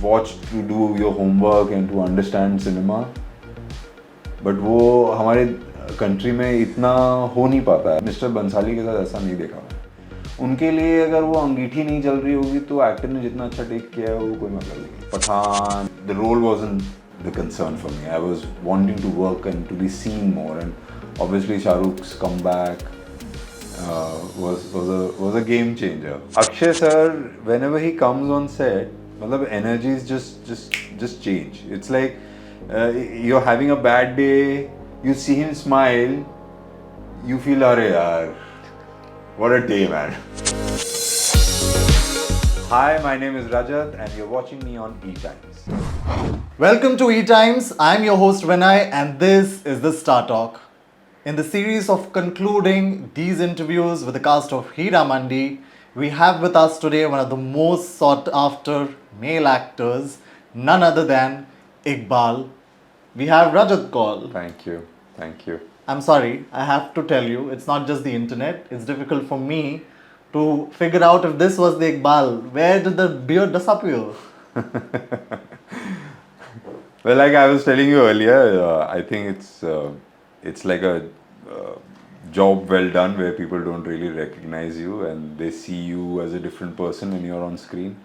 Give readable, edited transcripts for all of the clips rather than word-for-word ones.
watch to do your homework and to understand cinema. But वो हमारे country में इतना हो नहीं पाता है. मिस्टर बंसाली के साथ ऐसा नहीं देखा मैंने. उनके लिए अगर वो अंगीठी नहीं चल रही होगी तो एक्टर ने जितना अच्छा टेक किया है वो कोई मतलब नहीं. Pathan, the role wasn't the concern for me. I was wanting to work and to be seen more, and obviously Shah Rukh's comeback was a game changer. Akshay sir, whenever he comes on set, मतलब energies just change. It's like you're having a bad day, you see him smile, you feel, "Arey yaar, what a day, man." Hi, my name is Rajat, and you're watching me on E-Times. Welcome to E-Times. I'm your host Vinay, and this is the Star Talk. In the series of concluding these interviews with the cast of Heeramandi, we have with us today one of the most sought after male actors, none other than Iqbal. We have Rajat Kaul. Thank you. I'm sorry, I have to tell you, it's not just the internet. It's difficult for me to figure out if this was the Iqbal. Where did the beard disappear? Well, like I was telling you earlier, I think it's like a job well done where people don't really recognize you and they see you as a different person when you're on screen.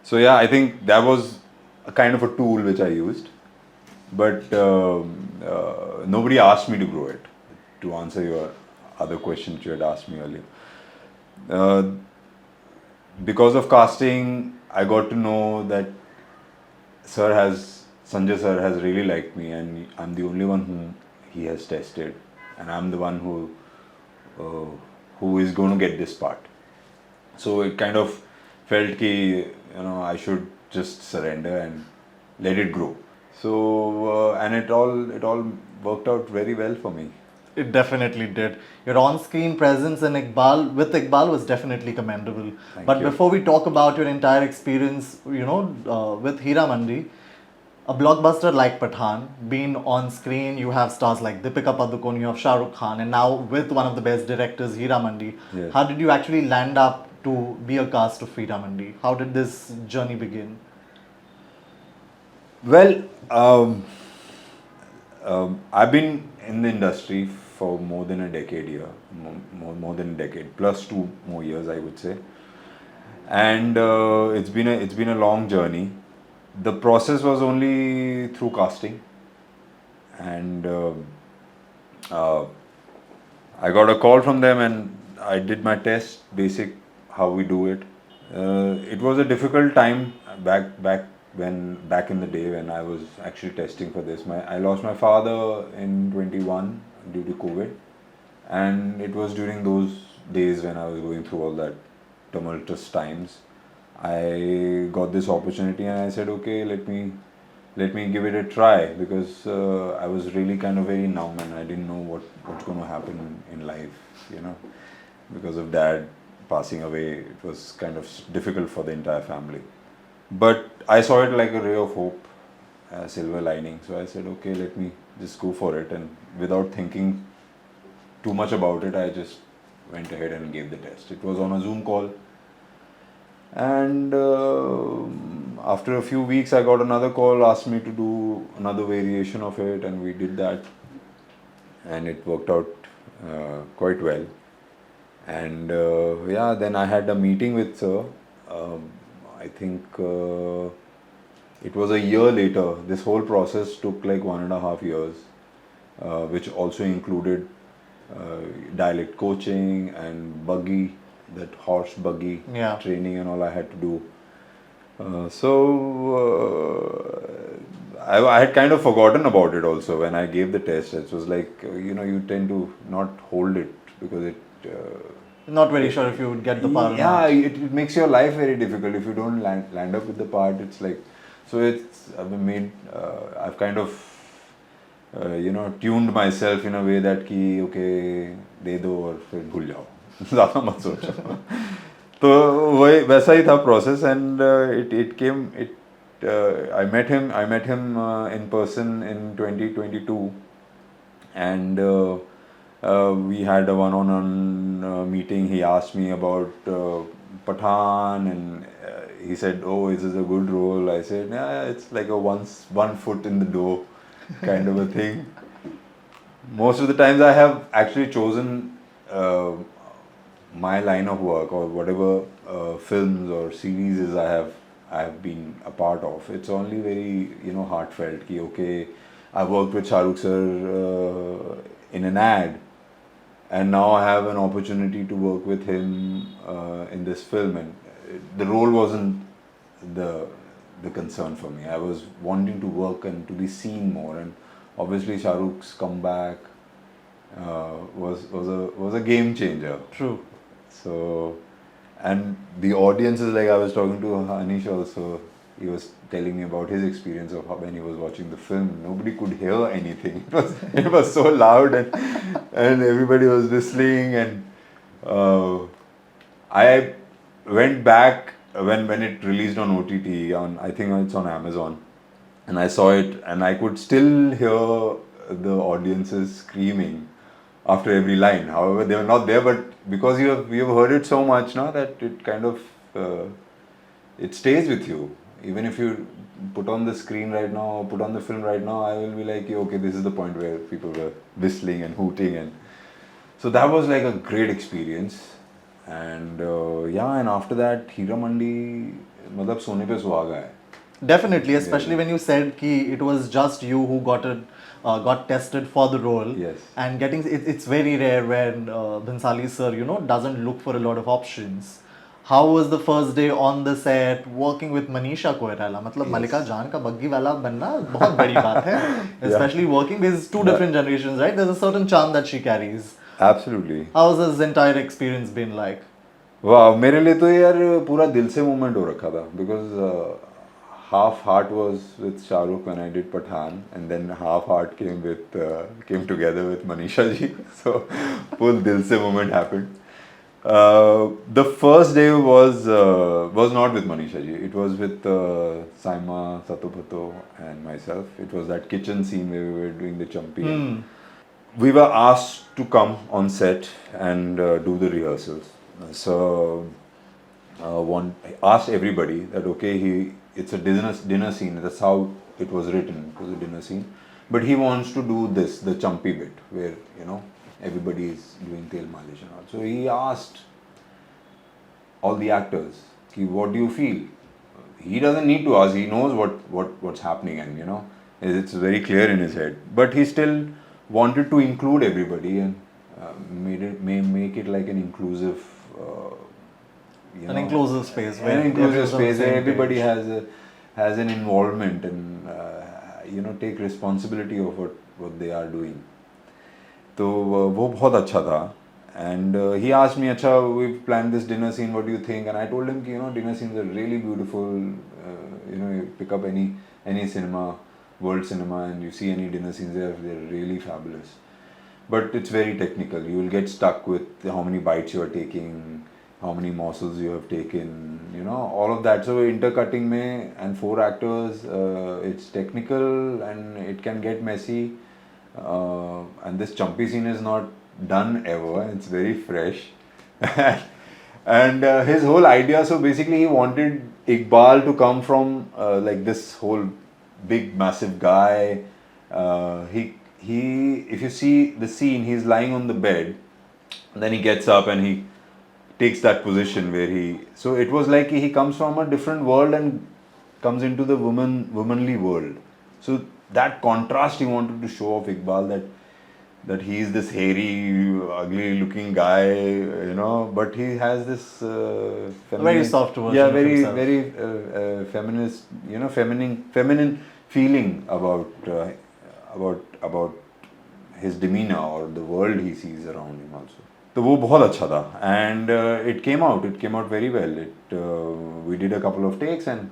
So yeah, I think that was a kind of a tool which I used, but nobody asked me to grow it. To answer your other question which you had asked me earlier, because of casting, I got to know that Sanjay sir has really liked me, and I'm the only one whom he has tested, and I'm the one who is going to get this part. So it kind of felt ki, I should just surrender and let it grow. So and it all worked out very well for me. It definitely did. Your on-screen presence in with Iqbal was definitely commendable. But you. before we talk about your entire experience, with Heeramandi, a blockbuster like Pathan, being on screen, you have stars like Deepika Padukone, you have Shah Rukh Khan, and now with one of the best directors, Heeramandi. Yes. How did you actually land up to be a cast of Heeramandi? How did this journey begin? Well, I've been in the industry for more than a decade here, more than a decade, plus 2 more years, I would say. And it's been a long journey. The process was only through casting, and I got a call from them, and I did my test, basic how we do it. It was a difficult time back in the day when I was actually testing for this. I lost my father in 21 due to COVID, and it was during those days when I was going through all that tumultuous times. I got this opportunity and I said, okay, let me give it a try, because I was really kind of very numb and I didn't know what's going to happen in life, because of dad passing away. It was kind of difficult for the entire family, but I saw it like a ray of hope, a silver lining. So I said, okay, let me just go for it, and without thinking too much about it, I just went ahead and gave the test. It was on a Zoom call. And after a few weeks, I got another call, asked me to do another variation of it, and we did that, and it worked out quite well. And then I had a meeting with sir. I think it was a year later. This whole process took like 1.5 years, which also included dialect coaching and that horse buggy training and all I had to do. I had kind of forgotten about it also when I gave the test. It was like, you tend to not hold it because it... not very sure if you would get the part. Yeah, it makes your life very difficult. If you don't land up with the part, it's like... So I've kind of, tuned myself in a way that okay, de do aur fir bhul jao. ज़्यादा मत सोचो. तो वही वैसा ही था process, and I met him in person in 2022, and we had a one-on-one meeting. He asked me about Pathan, and he said, "Oh, is this a good role?" I said, "Yeah, it's like a one foot in the door kind of a thing." Most of the times, I have actually chosen my line of work or whatever films or series I have been a part of. It's only very heartfelt. Ki, okay, I worked with Shah Rukh sir in an ad, and now I have an opportunity to work with him in this film, and the role wasn't the the concern for me. I was wanting to work and to be seen more, and obviously Shah Rukh's comeback was a game changer. True. So, and the audience is like, I was talking to Anish also. He was telling me about his experience of how when he was watching the film, nobody could hear anything. It was so loud, and everybody was whistling, and I went back when it released on OTT, on I think it's on Amazon, and I saw it, and I could still hear the audiences screaming after every line. However, they were not there, but because you have heard it so much now that it kind of it stays with you. Even if you put on the screen right now, put on the film right now, I will be like, okay, this is the point where people were whistling and hooting, and so that was like a great experience. And yeah, and after that, Heeramandi, मतलब सोने पे सुहागा है. Definitely, especially when you said ki it was just you who got tested for the role. Yes. And it's very rare when Bhansali sir, doesn't look for a lot of options. How was the first day on the set working with Manisha Koirala? मतलब मलिका जान का बग्गी वाला बनना बहुत बड़ी बात है. Especially working with two different generations, right? There's a certain charm that she carries. Absolutely. How has this entire experience been like? वाह, मेरे लिए तो यार पूरा दिल से मूवमेंट हो रखा था, because half heart was with Shah Rukh when I did Pathan, and then half heart came together with Manisha ji. So full dil se moment happened. The first day was not with Manisha ji. It was with Saima, Satopato, and myself. It was that kitchen scene where we were doing the champi. We were asked to come on set and do the rehearsals. So one asked everybody that okay, it's a dinner scene. That's how it was written. It was a dinner scene, but he wants to do the champi bit where everybody is doing tail malish and all. So he asked all the actors, ki, what do you feel? He doesn't need to ask. He knows what's happening, and it's very clear in his head. But he still wanted to include everybody and make it like an inclusive. An inclusive space. An inclusive space where everybody has an involvement and take responsibility of what they are doing. तो वो बहुत अच्छा था. And he asked me, अच्छा, we've planned this dinner scene, what do you think? And I told him, dinner scenes are really beautiful. You pick up any cinema, world cinema, and you see any dinner scenes there, they're really fabulous. But it's very technical. You will get stuck with how many bites you are taking, how many morsels you have taken, all of that. So intercutting mein and 4 actors, it's technical and it can get messy. And this chumpy scene is not done ever. It's very fresh. And his whole idea, so basically he wanted Iqbal to come from like this whole big massive guy. He if you see the scene, he's lying on the bed, and then he gets up and he takes that position where so it was like he comes from a different world and comes into the womanly world. So that contrast he wanted to show of Iqbal, that he is this hairy, ugly looking guy, but he has this very soft version. Yeah, of very himself. very feminist, feminine feeling about his demeanor or the world he sees around him also. तो वो बहुत अच्छा था, and it came out very well. We did a couple of takes and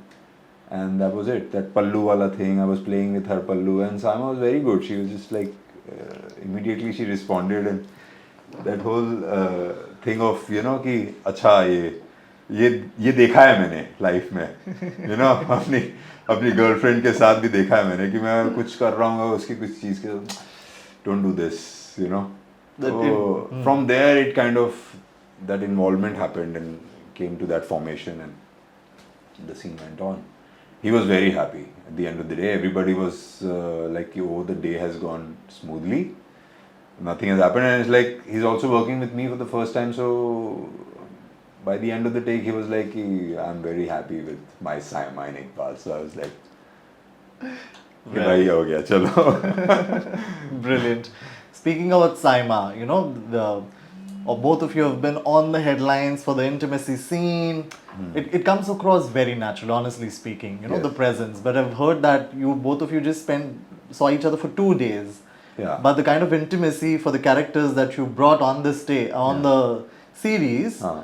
that was it. That pallu wala thing, I was playing with her pallu, and Saima was very good. She was just like immediately she responded, and that whole thing of कि अच्छा ये देखा है मैंने life में, अपनी girlfriend के साथ भी देखा है मैंने कि मैं कुछ कर रहा हूँ उसकी कुछ चीज़ के don't do this, So from there it kind of, that involvement happened and came to that formation, and the scene went on. He was very happy. At the end of the day, everybody was like, "Oh, the day has gone smoothly. Nothing has happened," and it's like he's also working with me for the first time. So by the end of the take, he was like, "I'm very happy with my Saima and Iqbal." So I was like, "कि भाई हो गया, चलो." Brilliant. Speaking about Saima, you know, or both of you have been on the headlines for the intimacy scene. It comes across very natural, honestly speaking, you know, Yes. the presence. But I've heard that you both of you just saw each other for 2 days. Yeah. But the kind of intimacy for the characters that you brought on this day, on the series, हाँ.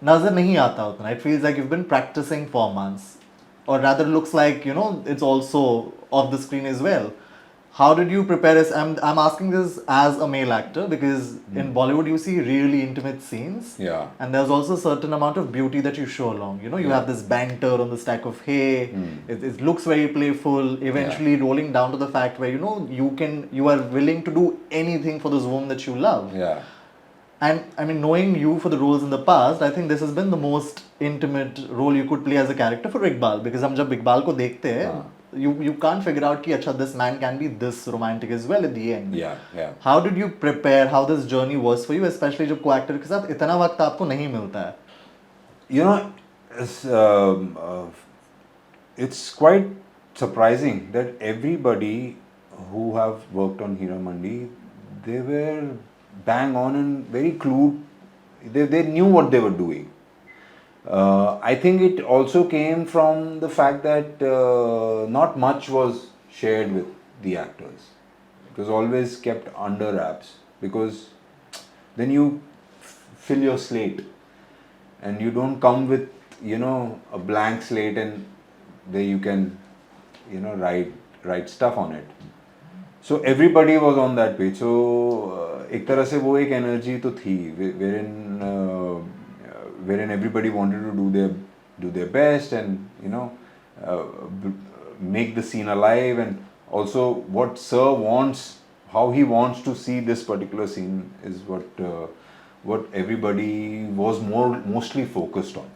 nazar nahi aata utna. It feels like you've been practicing for months. Or rather looks like, you know, it's also off the screen as well. How did you prepare this? I'm asking this as a male actor because in Bollywood you see really intimate scenes. Yeah. And there's also a certain amount of beauty that you show along. You know, you have this banter on the stack of hay. It looks very playful, eventually rolling down to the fact where, you know, you are willing to do anything for this woman that you love. Yeah. And I mean, knowing you for the roles in the past, I think this has been the most intimate role you could play as a character for Iqbal. Because हम जब इकबाल को देखते हैं, you can't figure out कि अच्छा this man can be this romantic as well at the end. Yeah. Yeah. How did you prepare? How this journey was for you, especially जब co-actor के साथ इतना वक्त आपको नहीं मिलता है. You know, it's quite surprising that everybody who have worked on Heeramandi, they were bang on and very clued. They knew what they were doing. I think it also came from the fact that not much was shared with the actors. It was always kept under wraps because then you fill your slate and you don't come with, you know, a blank slate and there you can, you know, write stuff on it. So everybody was on that page. So एक तरह से वो एक energy तो थी wherein everybody wanted to do their best and, you know, make the scene alive, and also what Sir wants, how he wants to see this particular scene is what everybody was mostly focused on,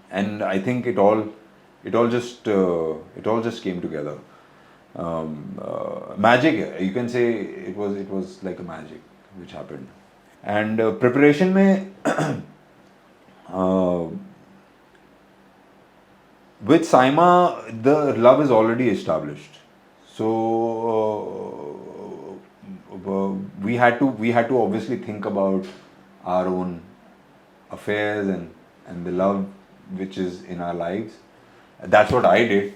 and I think it all just came together. Magic, you can say it was like a magic which happened, and preparation में with Saima the love is already established, so we had to obviously think about our own affairs and the love which is in our lives. That's what I did,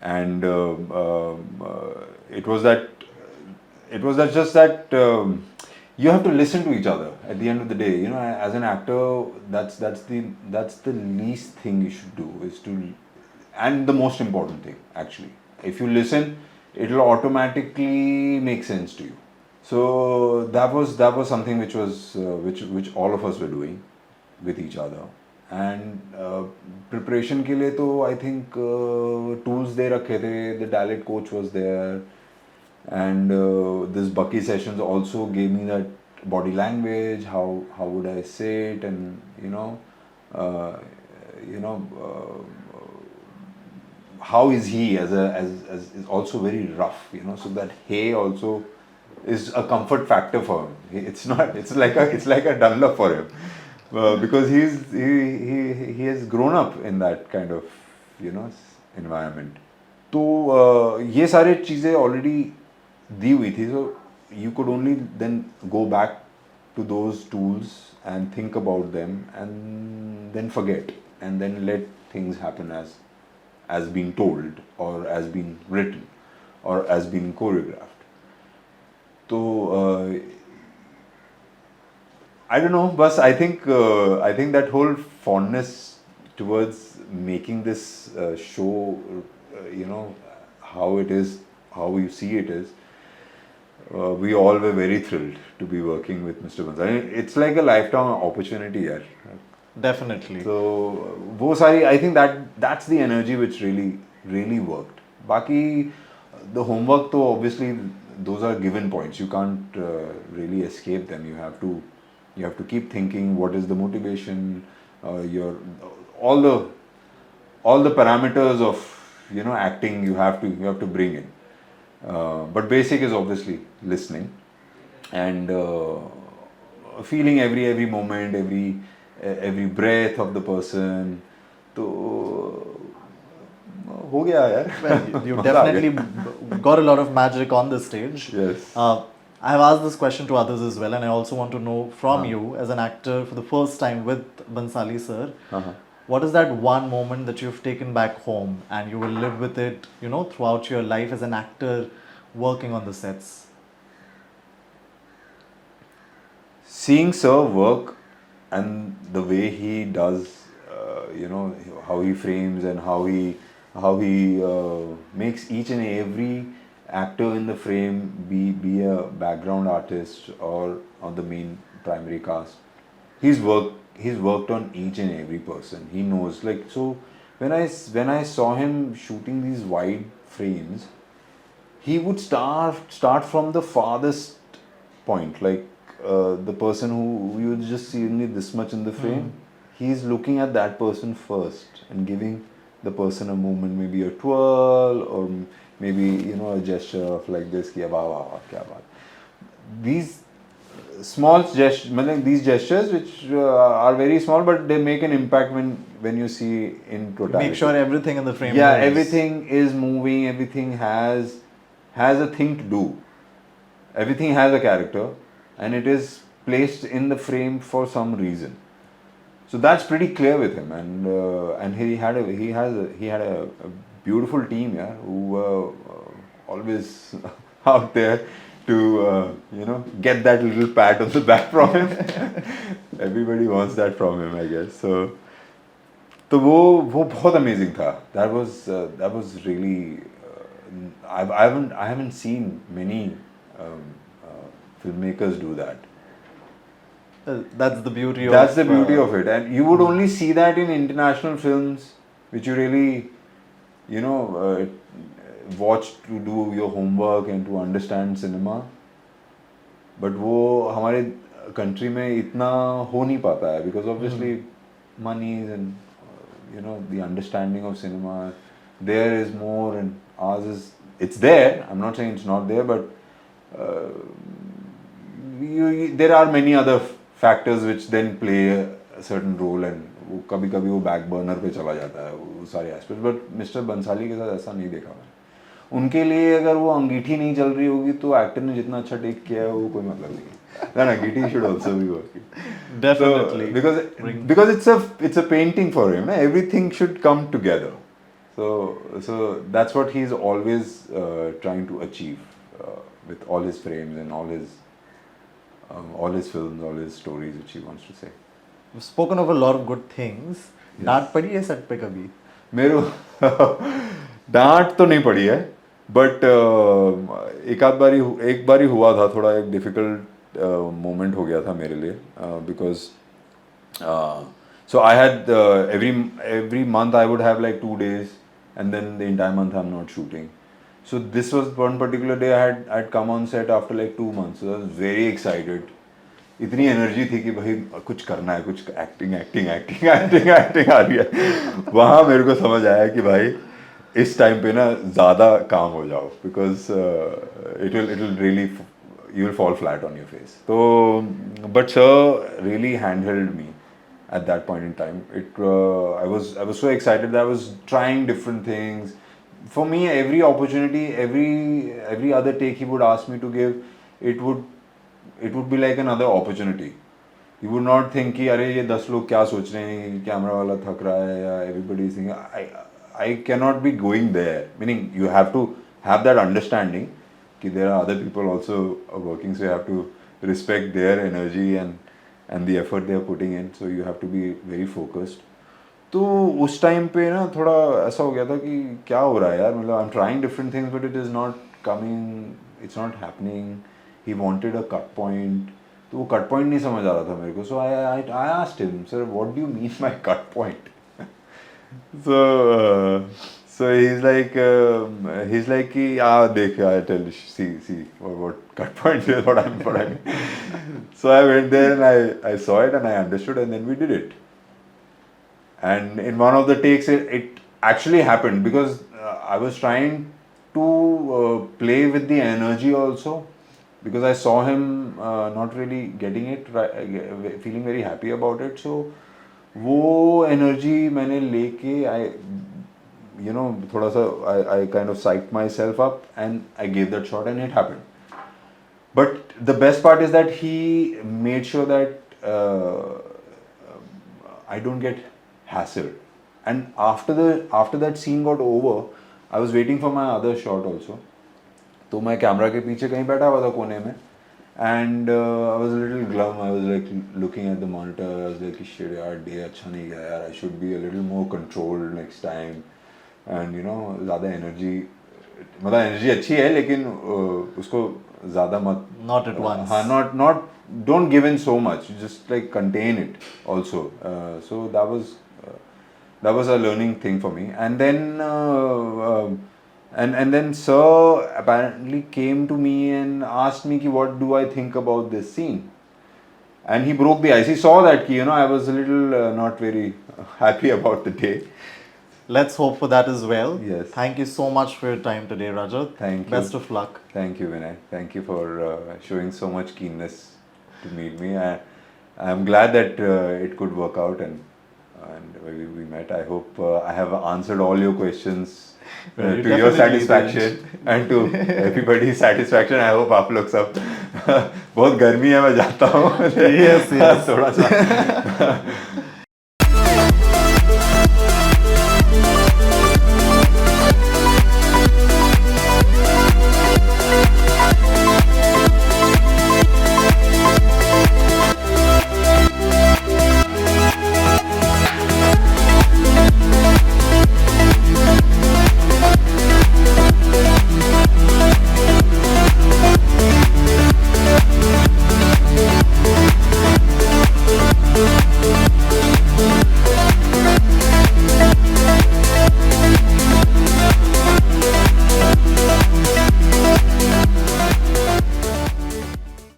and it was just that you have to listen to each other at the end of the day. You know, as an actor, that's the least thing you should do, is to, and the most important thing actually. If you listen, it'll automatically make sense to you. So that was something which was which all of us were doing with each other. And preparation के लिए तो I think tools दे रखे थे. The dialect coach was there, and this Bucky sessions also gave me that body language. How would I say it, and how is he as is also very rough. So that hey also is a comfort factor for him. It's like a Dunlop for him. Because he has grown up in that kind of environment. तो ये सारे चीज़ें already दी हुई थी, so you could only then go back to those tools and think about them and then forget and then let things happen as being told or as being written or as being choreographed. So I don't know, but I think that whole fondness towards making this show, how it is, how you see it is, we all were very thrilled to be working with Mr. Bhansali. It's like a lifetime opportunity, yaar. Definitely. So, वो सारी, I think that's the energy which really worked. बाकी the homework, तो obviously those are given points. You can't really escape them. You have to keep thinking what is the motivation, all all the parameters of acting you have to bring in. But basic is obviously listening and feeling every moment, every breath of the person. तो हो गया यार. Well, you मजा आ definitely गया. got a lot of magic on the stage. Yes. I've asked this question to others as well, and I also want to know from Uh-huh. you, as an actor for the first time with Bhansali sir, Uh-huh. what is that one moment that you've taken back home and you will live with it, throughout your life as an actor working on the sets? Seeing Sir work and the way he does, how he frames and how he makes each and every actor in the frame be a background artist or on the main primary cast. He's worked on each and every person. He knows, like, so when I saw him shooting these wide frames, he would start from the farthest point, like the person who you just see only this much in the frame. He's looking at that person first and giving the person a movement, maybe a twirl or maybe a gesture of like this, ki wah wah wah, kya baat. These small gestures, these gestures which are very small, but they make an impact when you see in totality. Make sure everything in the frame Yeah, moves. everything is moving, everything has a thing to do, everything has a character, and it is placed in the frame for some reason. So that's pretty clear with him, and he had a beautiful team, yeah, who were always out there to get that little pat on the back from him. Everybody wants that from him, I guess. तो वो बहुत amazing था. That was really I haven't seen many filmmakers do that. That's the beauty That's the beauty of it, and you would only see that in international films, which you really, watch to do your homework and to understand cinema. But वो हमारे country में इतना हो नहीं पाता है, because obviously monies and the understanding of cinema there is more, and ours is, it's there. I'm not saying it's not there, but there are many other factors which then play a certain role, and वो कभी कभी वो back burner पे चला जाता है वो सारे एस्पेक्ट. बट मिस्टर बंसाली के साथ ऐसा नहीं देखा मैंने. उनके लिए अगर वो अंगीठी नहीं चल रही होगी तो एक्टर ने जितना अच्छा टेक किया है वो कोई मतलब नहीं है. That अंगीठी should also be working. Definitely. So, because it's a painting for him. Everything should come together. So that's what he's always trying to achieve with all his frames and all his films, all his stories which he wants to say. We've spoken of a lot of good things. Yes. डांट पड़ी है set पे कभी? मेरे डांट तो नहीं पड़ी है, बट एक बारी हुआ था, थोड़ा एक डिफिकल्ट मोमेंट हो गया था मेरे लिए, because so I had every month I would have like 2 days, and then the entire month I'm not shooting. So this was one particular day I'd come on set after like 2 months. So I was very excited. इतनी energy थी कि भाई कुछ करना है, कुछ acting आ रही है. वहाँ मेरे को समझ आया कि भाई इस टाइम पे ना ज़्यादा काम हो जाओ, because it will really you will fall flat on your face. तो but sir really handheld me at that point in time. I was so excited that I was trying different things. For me, every opportunity, every other take he would ask me to give, it would be like another opportunity. He would not think कि अरे ये 10 लोग क्या सोच रहे हैं, camera वाला थक रहा है, या everybody is thinking. I cannot be going there. Meaning you have to have that understanding कि there are other people also working, so you have to respect their energy and the effort they are putting in. So you have to be very focused. तो उस time पे ना थोड़ा ऐसा हो गया था कि क्या हो रहा है यार, मतलब I'm trying different things but it is not coming, it's not happening. He wanted a cut point. तो वो cut point नहीं समझ आ रहा था मेरे को. So I asked him, sir, what do you mean by cut point? So he's like कि देख, I tell you, see what cut point is, what I mean. So I went there and I saw it and I understood, and then we did it. And in one of the takes, it actually happened because I was trying to play with the energy also, because I saw him not really getting it right, feeling very happy about it. So वो energy मैंने लेके थोड़ा सा I kind of psyched myself up and I gave that shot and it happened. But the best part is that he made sure that I don't get hassled. And after that scene got over, I was waiting for my other shot also. तो मैं camera के पीछे कहीं बैठा हुआ था कोने में, and I was a little glum. I was like looking at the monitor. I was like, shit यार, day अच्छा नहीं गया यार. I should be a little more controlled next time. And ज़्यादा energy, मतलब energy अच्छी है लेकिन उसको ज़्यादा मत. Not at once. हाँ, not don't give in so much. Just like contain it also. So that was a learning thing for me. And then and then Sir apparently came to me and asked me ki, what do I think about this scene. And he broke the ice. He saw that I was a little not very happy about the day. Let's hope for that as well. Yes. Thank you so much for your time today, Rajat. Thank you. Best of luck. Thank you, Vinay. Thank you for showing so much keenness to meet me. I'm glad that it could work out and we met. I hope I have answered all your questions You to your definitely satisfaction and to everybody's satisfaction. I hope आप लोग सब बहुत गर्मी है, मैं जाता हूँ. Yes, yes. थोड़ा सा